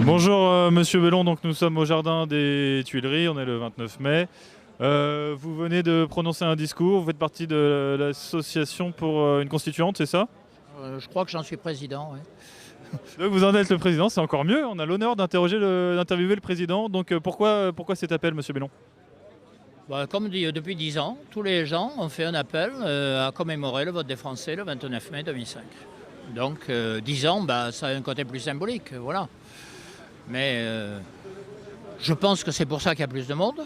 Bonjour Monsieur Bellon, donc nous sommes au Jardin des Tuileries, on est le 29 mai. Vous venez de prononcer un discours, vous faites partie de l'association pour une constituante, c'est ça? Je crois que j'en suis président, oui. Donc vous en êtes le président, c'est encore mieux, on a l'honneur d'interviewer le président. Donc pourquoi cet appel, Monsieur Bellon? Comme dit, depuis 10 ans, tous les gens ont fait un appel à commémorer le vote des Français le 29 mai 2005. Donc 10 ans, ça a un côté plus symbolique, voilà. Mais je pense que c'est pour ça qu'il y a plus de monde,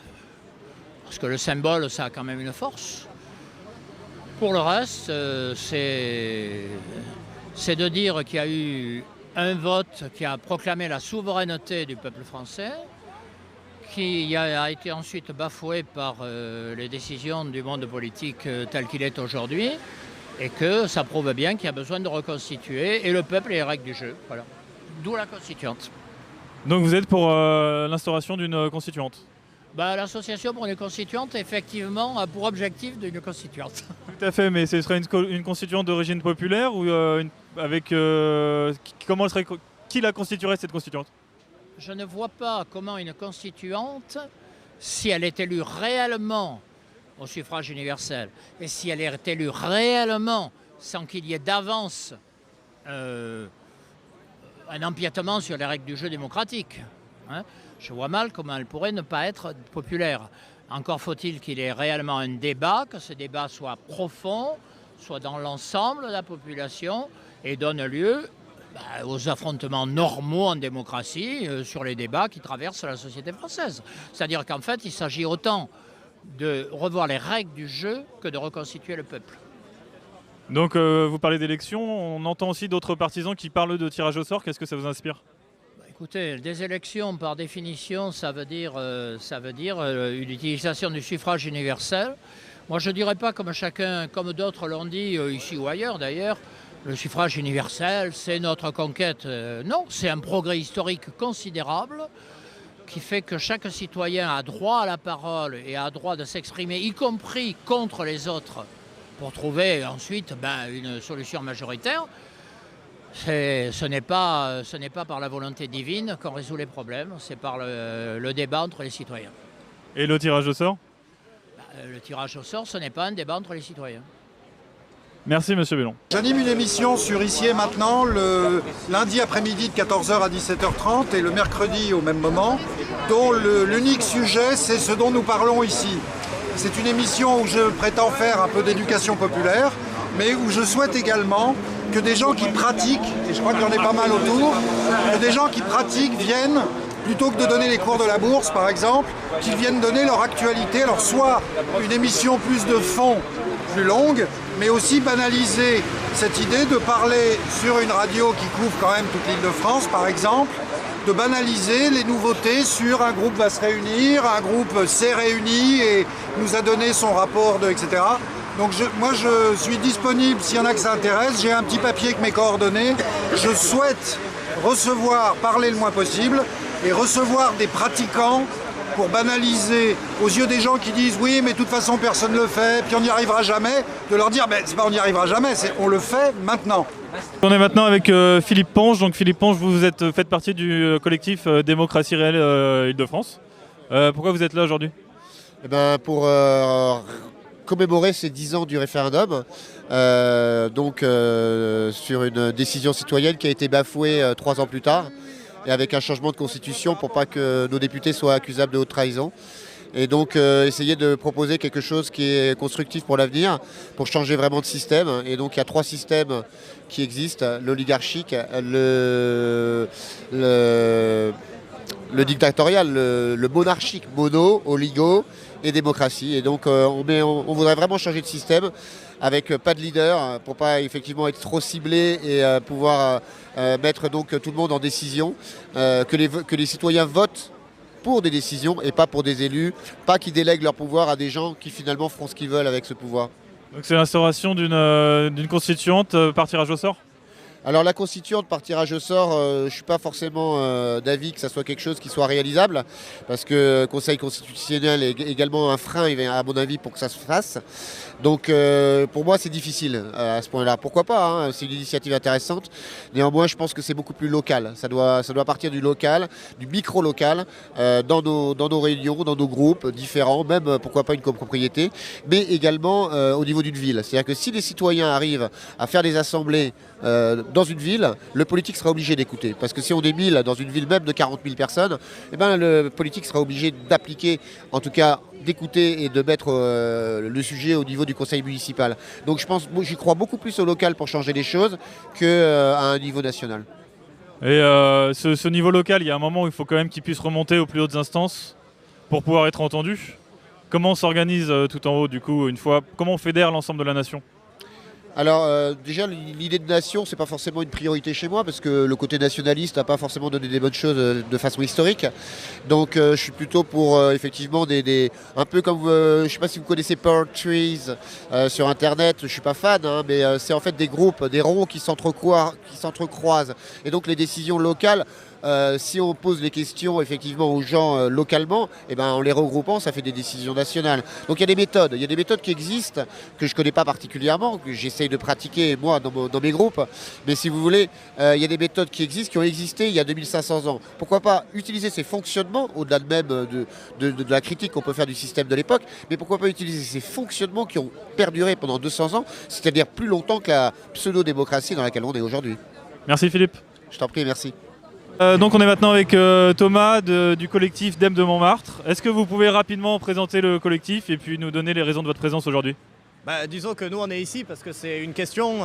parce que le symbole, ça a quand même une force. Pour le reste, c'est de dire qu'il y a eu un vote qui a proclamé la souveraineté du peuple français, qui a été ensuite bafoué par les décisions du monde politique tel qu'il est aujourd'hui, et que ça prouve bien qu'il y a besoin de reconstituer, et le peuple et les règles du jeu. Voilà. D'où la constituante. Donc vous êtes pour l'instauration d'une constituante? L'association pour une constituante, effectivement, a pour objectif d'une constituante. Tout à fait, mais ce serait une constituante d'origine populaire ou qui la constituerait, cette constituante? Je ne vois pas comment une constituante, si elle est élue réellement au suffrage universel, et si elle est élue réellement sans qu'il y ait d'avance un empiètement sur les règles du jeu démocratique, hein, je vois mal comment elle pourrait ne pas être populaire. Encore faut-il qu'il y ait réellement un débat, que ce débat soit profond, soit dans l'ensemble de la population et donne lieu aux affrontements normaux en démocratie sur les débats qui traversent la société française. C'est-à-dire qu'en fait, il s'agit autant de revoir les règles du jeu que de reconstituer le peuple. Donc vous parlez d'élections, on entend aussi d'autres partisans qui parlent de tirage au sort, qu'est-ce que ça vous inspire? Écoutez, des élections, par définition, ça veut dire une utilisation du suffrage universel. Moi, je ne dirais pas comme d'autres l'ont dit, ici ou ailleurs d'ailleurs, le suffrage universel, c'est notre conquête. Non, c'est un progrès historique considérable qui fait que chaque citoyen a droit à la parole et a droit de s'exprimer, y compris contre les autres, pour trouver ensuite une solution majoritaire. Ce n'est pas par la volonté divine qu'on résout les problèmes, c'est par le débat entre les citoyens. Et le tirage au sort? Le tirage au sort, ce n'est pas un débat entre les citoyens. Merci Monsieur Bellon. J'anime une émission sur Ici et Maintenant le lundi après-midi de 14h à 17h30 et le mercredi au même moment, dont l'unique sujet c'est ce dont nous parlons ici. C'est une émission où je prétends faire un peu d'éducation populaire, mais où je souhaite également que des gens qui pratiquent, et je crois qu'il y en a pas mal autour, que des gens qui pratiquent viennent, plutôt que de donner les cours de la bourse par exemple, qu'ils viennent donner leur actualité. Alors soit une émission plus de fond, plus longue, mais aussi banaliser cette idée de parler sur une radio qui couvre quand même toute l'Île-de-France par exemple, de banaliser les nouveautés sur un groupe va se réunir, un groupe s'est réuni et nous a donné son rapport, etc. Donc moi je suis disponible s'il y en a que ça intéresse, j'ai un petit papier avec mes coordonnées. Je souhaite parler le moins possible et recevoir des pratiquants pour banaliser aux yeux des gens qui disent oui mais de toute façon personne ne le fait, puis on n'y arrivera jamais, de leur dire c'est pas on n'y arrivera jamais, c'est on le fait maintenant. On est maintenant avec Philippe Ponge. Donc Philippe Ponge, vous faites partie du collectif Démocratie Réelle Île-de-France. Pourquoi vous êtes là aujourd'hui? Pour commémorer ces 10 ans du référendum, sur une décision citoyenne qui a été bafouée 3 ans plus tard, et avec un changement de constitution pour pas que nos députés soient accusables de haute trahison. Et donc essayer de proposer quelque chose qui est constructif pour l'avenir, pour changer vraiment de système. Et donc il y a 3 systèmes qui existent, l'oligarchique, le dictatorial, le monarchique, mono, oligo et démocratie. Et donc on voudrait vraiment changer de système avec pas de leader pour pas effectivement être trop ciblé et pouvoir mettre donc tout le monde en décision, que les citoyens votent pour des décisions et pas pour des élus, pas qu'ils délèguent leur pouvoir à des gens qui finalement feront ce qu'ils veulent avec ce pouvoir. Donc c'est l'instauration d'une constituante par tirage au sort? Alors la constituante par tirage au sort, je ne suis pas forcément d'avis que ça soit quelque chose qui soit réalisable, parce que le Conseil constitutionnel est également un frein, à mon avis, pour que ça se fasse. Donc pour moi c'est difficile à ce point-là. Pourquoi pas, hein, c'est une initiative intéressante. Néanmoins je pense que c'est beaucoup plus local. Ça doit partir du local, du micro-local, dans nos réunions, dans nos groupes différents, même pourquoi pas une copropriété, mais également au niveau d'une ville. C'est-à-dire que si les citoyens arrivent à faire des assemblées dans une ville, le politique sera obligé d'écouter. Parce que si on est 1000 dans une ville même de 40 000 personnes, eh ben, le politique sera obligé d'appliquer, en tout cas d'écouter et de mettre le sujet au niveau du conseil municipal. Donc j'y crois beaucoup plus au local pour changer les choses qu'à un niveau national. Et ce niveau local, il y a un moment où il faut quand même qu'il puisse remonter aux plus hautes instances pour pouvoir être entendu. Comment on s'organise tout en haut du coup, une fois, comment on fédère l'ensemble de la nation ? Alors déjà l'idée de nation c'est pas forcément une priorité chez moi parce que le côté nationaliste n'a pas forcément donné des bonnes choses de façon historique. Donc je suis plutôt pour effectivement un peu comme je sais pas si vous connaissez Pearl Trees sur internet, je suis pas fan hein, mais c'est en fait des groupes, des ronds qui s'entrecroisent et donc les décisions locales. Si on pose les questions effectivement aux gens localement, eh ben, en les regroupant, ça fait des décisions nationales. Donc il y a des méthodes qui existent, que je ne connais pas particulièrement, que j'essaye de pratiquer moi dans mes groupes. Mais si vous voulez, il y a des méthodes qui existent, qui ont existé il y a 2500 ans. Pourquoi pas utiliser ces fonctionnements, au-delà même de la critique qu'on peut faire du système de l'époque, mais pourquoi pas utiliser ces fonctionnements qui ont perduré pendant 200 ans, c'est-à-dire plus longtemps que la pseudo-démocratie dans laquelle on est aujourd'hui. Merci Philippe. Je t'en prie, merci. Donc on est maintenant avec Thomas du collectif DEM de Montmartre. Est-ce que vous pouvez rapidement présenter le collectif et puis nous donner les raisons de votre présence aujourd'hui ? Disons que nous on est ici parce que c'est une question,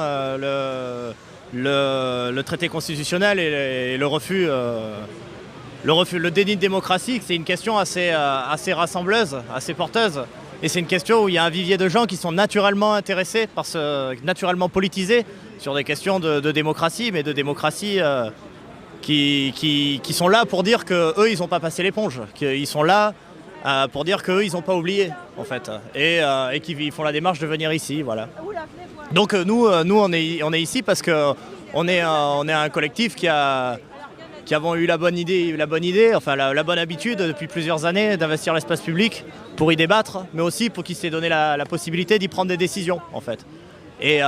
le traité constitutionnel et le refus, le déni de démocratie, c'est une question assez rassembleuse, assez porteuse. Et c'est une question où il y a un vivier de gens qui sont naturellement intéressés, naturellement politisés sur des questions de démocratie, mais de démocratie qui sont là pour dire qu'eux, ils n'ont pas passé l'éponge, qu'ils sont là pour dire qu'eux, ils n'ont pas oublié, en fait, et qu'ils font la démarche de venir ici, voilà. Donc nous on est ici parce qu'on est un collectif qui avons eu la bonne idée, enfin la bonne habitude depuis plusieurs années d'investir l'espace public pour y débattre, mais aussi pour qu'il s'est donné la possibilité d'y prendre des décisions, en fait. Et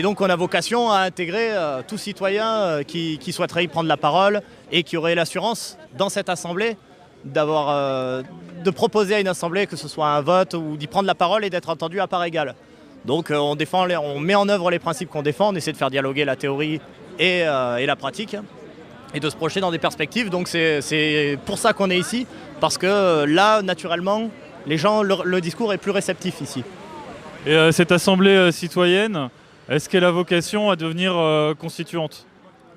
donc on a vocation à intégrer tout citoyen qui souhaiterait y prendre la parole et qui aurait l'assurance dans cette assemblée de proposer à une assemblée que ce soit un vote ou d'y prendre la parole et d'être entendu à part égale. Donc on met en œuvre les principes qu'on défend, on essaie de faire dialoguer la théorie et la pratique et de se projeter dans des perspectives. Donc c'est pour ça qu'on est ici, parce que là naturellement les gens, le discours est plus réceptif ici. Et cette assemblée citoyenne, est-ce qu'elle a vocation à devenir constituante ?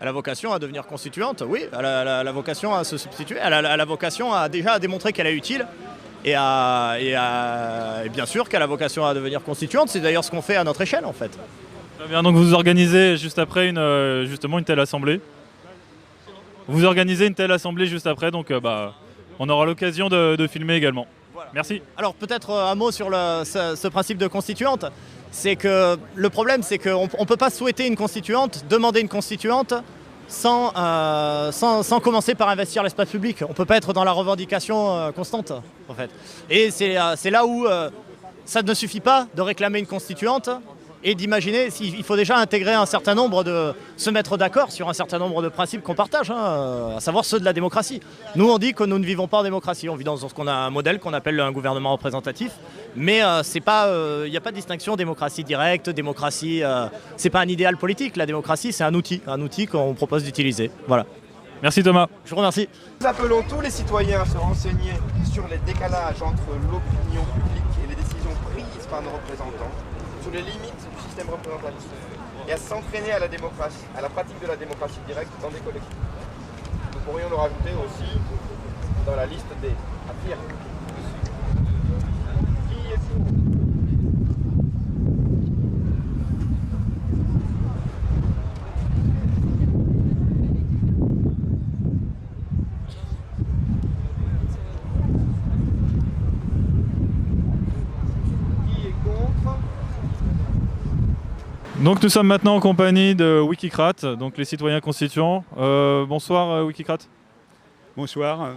Elle a vocation à devenir constituante, oui. Elle a vocation à se substituer. Elle a vocation déjà à démontrer qu'elle est utile. Et bien sûr qu'elle a vocation à devenir constituante. C'est d'ailleurs ce qu'on fait à notre échelle, en fait. Très bien, donc vous organisez juste après justement une telle assemblée. Vous organisez une telle assemblée juste après, donc on aura l'occasion de filmer également. Voilà. Merci. Alors peut-être un mot sur ce principe de constituante. C'est que le problème, c'est qu'on ne peut pas souhaiter une constituante, demander une constituante sans commencer par investir l'espace public. On ne peut pas être dans la revendication constante, en fait. Et c'est là où ça ne suffit pas de réclamer une constituante et d'imaginer s'il faut déjà intégrer un certain nombre se mettre d'accord sur un certain nombre de principes qu'on partage, à savoir ceux de la démocratie. Nous, on dit que nous ne vivons pas en démocratie, on vit dans ce qu'on a un modèle qu'on appelle un gouvernement représentatif, mais il n'y a pas de distinction démocratie directe, démocratie, c'est pas un idéal politique, la démocratie c'est un outil qu'on propose d'utiliser. Voilà. Merci Thomas. Je vous remercie. Nous appelons tous les citoyens à se renseigner sur les décalages entre l'opinion publique et les décisions prises par nos représentants, sur les limites du système représentatif et à s'entraîner à la démocratie, à la pratique de la démocratie directe dans des collectifs. Nous pourrions le rajouter aussi dans la liste des affirmes. Qui est pour ? Donc nous sommes maintenant en compagnie de Wikicrat, donc les citoyens constituants. Bonsoir Wikicrat. Bonsoir.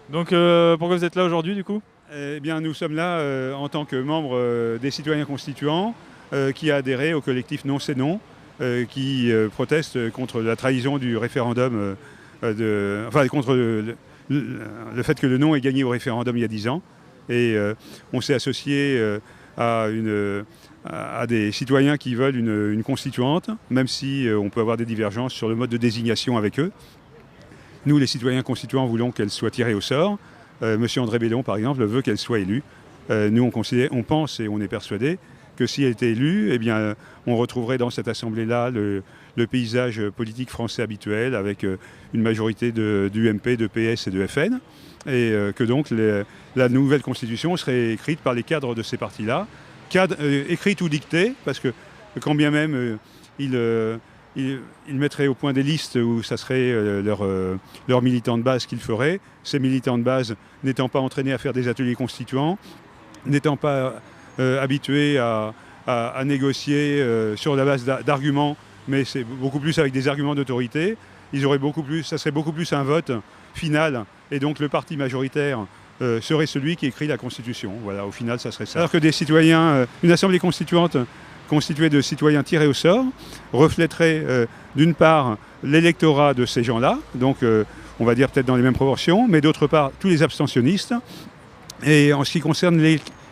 Donc pourquoi vous êtes là aujourd'hui du coup? Eh bien nous sommes là en tant que membres des citoyens constituants qui a adhéré au collectif Non c'est Non, qui proteste contre la trahison du référendum, contre le fait que le non ait gagné au référendum il y a 10 ans. Et on s'est associé à des citoyens qui veulent une constituante, même si on peut avoir des divergences sur le mode de désignation avec eux. Nous, les citoyens constituants, voulons qu'elle soit tirée au sort. Monsieur André Bellon, par exemple, veut qu'elle soit élue. Nous, on pense et on est persuadé que si elle était élue, eh bien, on retrouverait dans cette assemblée-là le paysage politique français habituel, avec une majorité d'UMP, de PS et de FN, et que donc la nouvelle constitution serait écrite par les cadres de ces partis-là, écrite ou dictée, parce que quand bien même ils mettraient au point des listes où ça serait leurs militants de base qu'ils feraient, ces militants de base n'étant pas entraînés à faire des ateliers constituants, n'étant pas habitués à négocier sur la base d'arguments, mais c'est beaucoup plus avec des arguments d'autorité, ça serait beaucoup plus un vote final, et donc le parti majoritaire serait celui qui écrit la Constitution. Voilà, au final, ça serait ça. Alors que des citoyens, une assemblée constituante constituée de citoyens tirés au sort, reflèterait d'une part l'électorat de ces gens-là, donc on va dire peut-être dans les mêmes proportions, mais d'autre part tous les abstentionnistes. Et en ce qui concerne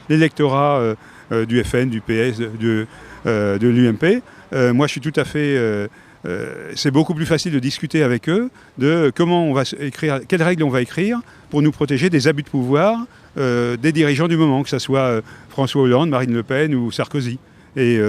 l'électorat du FN, du PS, de l'UMP, moi je suis tout à fait... c'est beaucoup plus facile de discuter avec eux de comment on va écrire, quelles règles on va écrire pour nous protéger des abus de pouvoir des dirigeants du moment, que ce soit François Hollande, Marine Le Pen ou Sarkozy. Et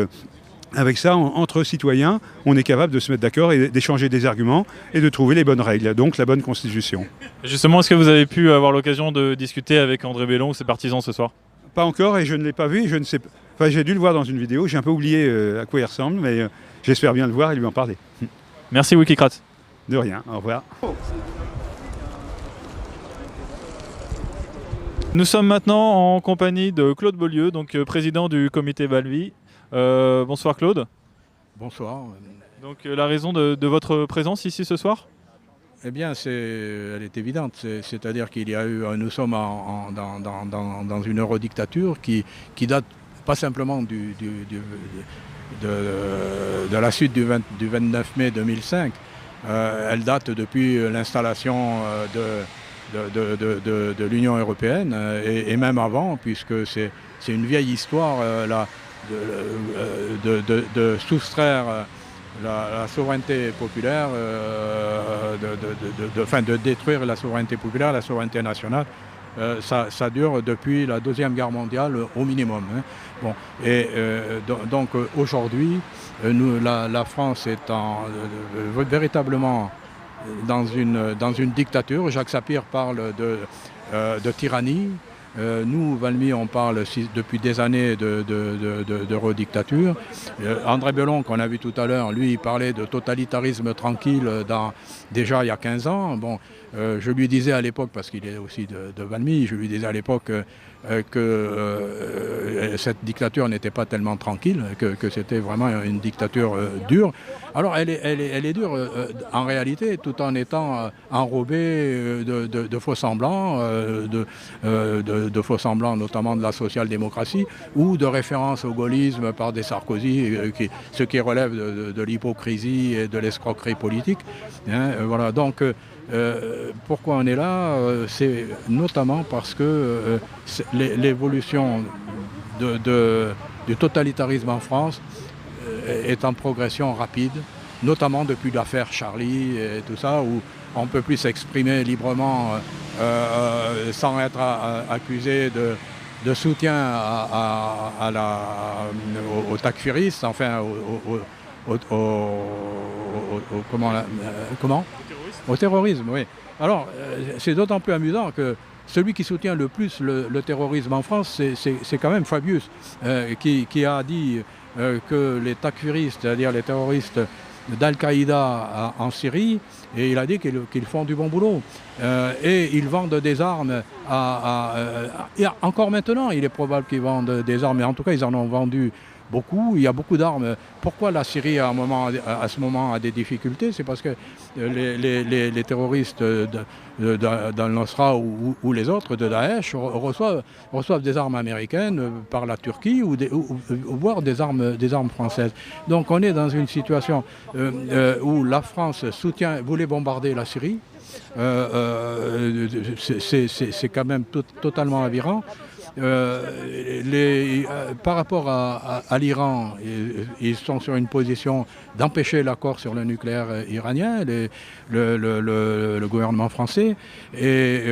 avec ça, entre citoyens, on est capable de se mettre d'accord et d'échanger des arguments et de trouver les bonnes règles, donc la bonne constitution. Justement, est-ce que vous avez pu avoir l'occasion de discuter avec André Bellon ou ses partisans ce soir? Pas encore, et je ne l'ai pas vu, je ne sais pas. Enfin, j'ai dû le voir dans une vidéo, j'ai un peu oublié à quoi il ressemble, mais j'espère bien le voir et lui en parler. Merci Wikicrat. De rien, au revoir. Nous sommes maintenant en compagnie de Claude Beaulieu, donc président du comité Valvie. Bonsoir Claude. Bonsoir. Donc la raison de votre présence ici ce soir? Eh bien, elle est évidente. C'est-à-dire qu'il y a eu, nous sommes dans une eurodictature qui date pas simplement de la suite du 29 mai 2005. Elle date depuis l'installation de l'Union européenne et même avant, puisque c'est une vieille histoire de soustraire la souveraineté populaire, de détruire la souveraineté populaire, la souveraineté nationale. Ça dure depuis la Deuxième Guerre mondiale au minimum. Hein. Bon. Et donc aujourd'hui, la France est véritablement dans une dictature. Jacques Sapir parle de tyrannie. Nous, Valmy, on parle depuis des années d'eurodictature. André Bellon, qu'on a vu tout à l'heure, lui, il parlait de totalitarisme tranquille déjà il y a 15 ans. Bon, je lui disais à l'époque, parce qu'il est aussi de Valmy, je lui disais à l'époque que cette dictature n'était pas tellement tranquille, que c'était vraiment une dictature dure. Alors elle est dure en réalité, tout en étant enrobée de faux semblants, de faux semblants notamment de la social-démocratie, ou de références au gaullisme par des Sarkozy, ce qui relève de l'hypocrisie et de l'escroquerie politique. Hein, voilà, donc pourquoi on est là? C'est notamment parce que l'évolution du totalitarisme en France est en progression rapide, notamment depuis l'affaire Charlie et tout ça, où on ne peut plus s'exprimer librement sans être accusé de soutien aux takfiristes, enfin au terrorisme, oui. Alors, c'est d'autant plus amusant que celui qui soutient le plus le terrorisme en France, c'est quand même Fabius, qui a dit que les takfiristes, c'est-à-dire les terroristes d'Al-Qaïda en Syrie, et il a dit qu'ils font du bon boulot. Et ils vendent des armes encore maintenant, il est probable qu'ils vendent des armes, mais en tout cas ils en ont vendu beaucoup, il y a beaucoup d'armes. Pourquoi la Syrie à ce moment a des difficultés? C'est parce que les terroristes d'Al-Nosra ou les autres de Daesh reçoivent des armes américaines par la Turquie ou voire des armes françaises. Donc on est dans une situation où la France voulait bombarder la Syrie. C'est quand même totalement aberrant. Par rapport à l'Iran, ils sont sur une position d'empêcher l'accord sur le nucléaire iranien, le gouvernement français. Et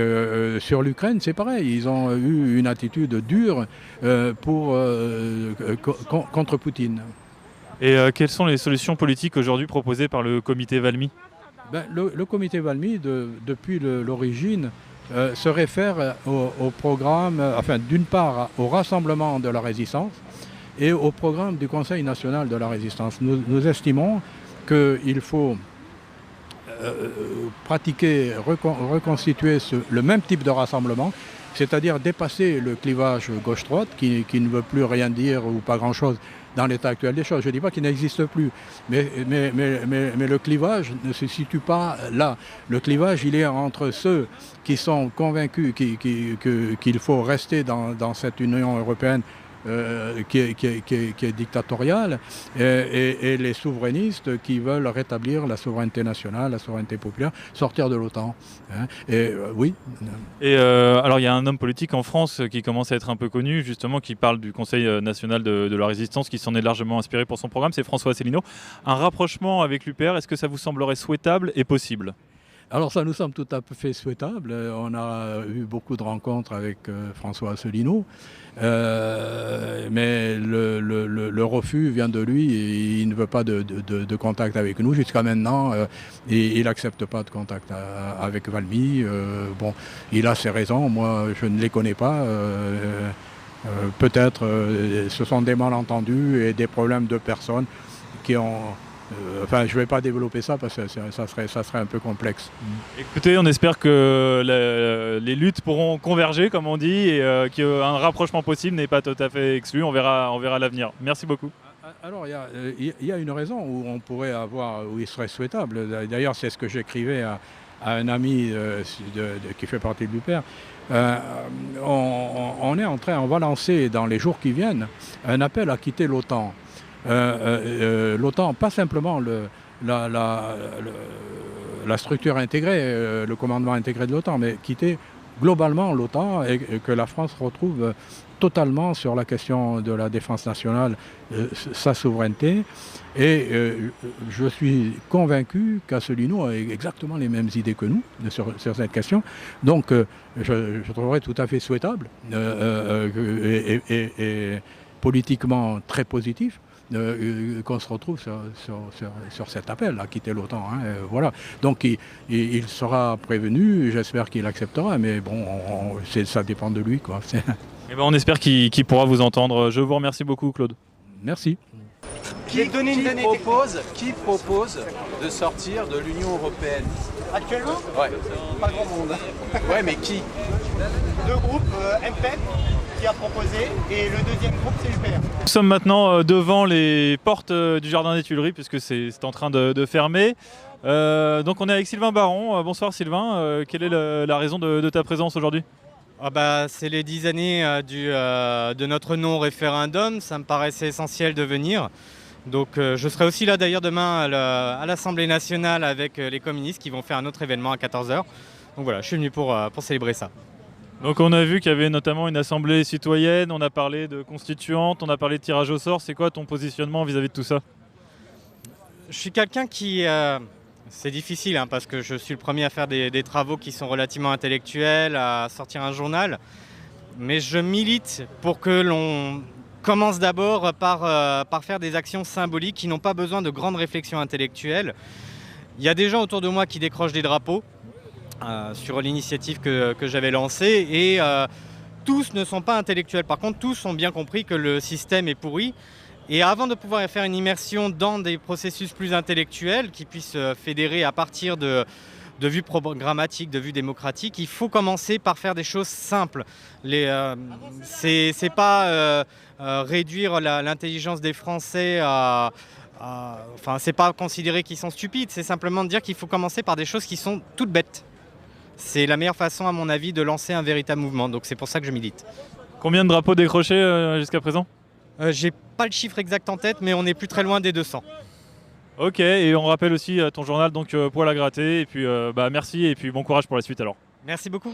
sur l'Ukraine, c'est pareil, ils ont eu une attitude dure contre Poutine. Et quelles sont les solutions politiques aujourd'hui proposées par le comité Valmy? Le comité Valmy, depuis l'origine, se réfère au programme, d'une part au rassemblement de la résistance et au programme du Conseil national de la résistance. Nous estimons qu'il faut pratiquer, reconstituer le même type de rassemblement, c'est-à-dire dépasser le clivage gauche-droite qui ne veut plus rien dire ou pas grand-chose dans l'état actuel des choses. Je ne dis pas qu'il n'existe plus, mais le clivage ne se situe pas là. Le clivage, il est entre ceux qui sont convaincus qu'il faut rester dans cette Union européenne qui est dictatoriale et les souverainistes qui veulent rétablir la souveraineté nationale, la souveraineté populaire, sortir de l'OTAN. Oui. Et alors il y a un homme politique en France qui commence à être un peu connu, justement, qui parle du Conseil national de la résistance, qui s'en est largement inspiré pour son programme, c'est François Asselineau. Un rapprochement avec l'UPR, est-ce que ça vous semblerait souhaitable et possible ? Alors ça nous semble tout à fait souhaitable. On a eu beaucoup de rencontres avec François Asselineau, mais le refus vient de lui et il ne veut pas de contact avec nous. Jusqu'à maintenant, il n'accepte pas de contact avec Valmy. Bon, il a ses raisons, moi je ne les connais pas. Peut-être ce sont des malentendus et des problèmes de personnes qui ont... je ne vais pas développer ça parce que ça serait un peu complexe. Écoutez, on espère que les luttes pourront converger, comme on dit, et qu'un rapprochement possible n'est pas tout à fait exclu. On verra l'avenir. Merci beaucoup. Alors, il y a une raison où il serait souhaitable. D'ailleurs, c'est ce que j'écrivais à un ami qui fait partie de l'UPR. On va lancer dans les jours qui viennent un appel à quitter l'OTAN. L'OTAN, pas simplement la structure intégrée, le commandement intégré de l'OTAN, mais quitter globalement l'OTAN et que la France retrouve totalement sur la question de la défense nationale sa souveraineté. Et je suis convaincu qu'Asselineau a exactement les mêmes idées que nous sur cette question. Donc je trouverais tout à fait souhaitable et politiquement très positif qu'on se retrouve sur cet appel à quitter l'OTAN. Voilà. Donc il sera prévenu, j'espère qu'il acceptera, mais bon, ça dépend de lui, quoi. Et ben on espère qu'il pourra vous entendre. Je vous remercie beaucoup, Claude. Merci. Qui propose de sortir de l'Union européenne? Actuellement, Ouais. pas grand monde. Ouais, mais qui? Deux groupes, MPEP qui a proposé et le deuxième groupe c'est UPR. Nous sommes maintenant devant les portes du Jardin des Tuileries puisque c'est en train de fermer. Donc on est avec Sylvain Baron. Bonsoir Sylvain, quelle est la raison de ta présence aujourd'hui ? C'est les 10 années de notre non-référendum, ça me paraissait essentiel de venir. Donc je serai aussi là d'ailleurs demain à l'Assemblée nationale avec les communistes qui vont faire un autre événement à 14h. Donc voilà, je suis venu pour célébrer ça. Donc on a vu qu'il y avait notamment une assemblée citoyenne, on a parlé de constituante, on a parlé de tirage au sort. C'est quoi ton positionnement vis-à-vis de tout ça ? Je suis quelqu'un qui... c'est difficile parce que je suis le premier à faire des travaux qui sont relativement intellectuels, à sortir un journal. Mais je milite pour que l'on commence d'abord par faire des actions symboliques qui n'ont pas besoin de grandes réflexions intellectuelles. Il y a des gens autour de moi qui décrochent des drapeaux sur l'initiative que j'avais lancée et tous ne sont pas intellectuels. Par contre, tous ont bien compris que le système est pourri. Et avant de pouvoir faire une immersion dans des processus plus intellectuels qui puissent fédérer à partir de de vue programmatique, de vue démocratique, il faut commencer par faire des choses simples. C'est pas réduire l'intelligence des Français enfin, c'est pas considérer qu'ils sont stupides, c'est simplement de dire qu'il faut commencer par des choses qui sont toutes bêtes. C'est la meilleure façon, à mon avis, de lancer un véritable mouvement. Donc c'est pour ça que je milite. Combien de drapeaux décrochés jusqu'à présent? J'ai pas le chiffre exact en tête, mais on n'est plus très loin des 200. Ok, et on rappelle aussi ton journal, donc Poil à gratter. Et puis merci et puis bon courage pour la suite alors. Merci beaucoup.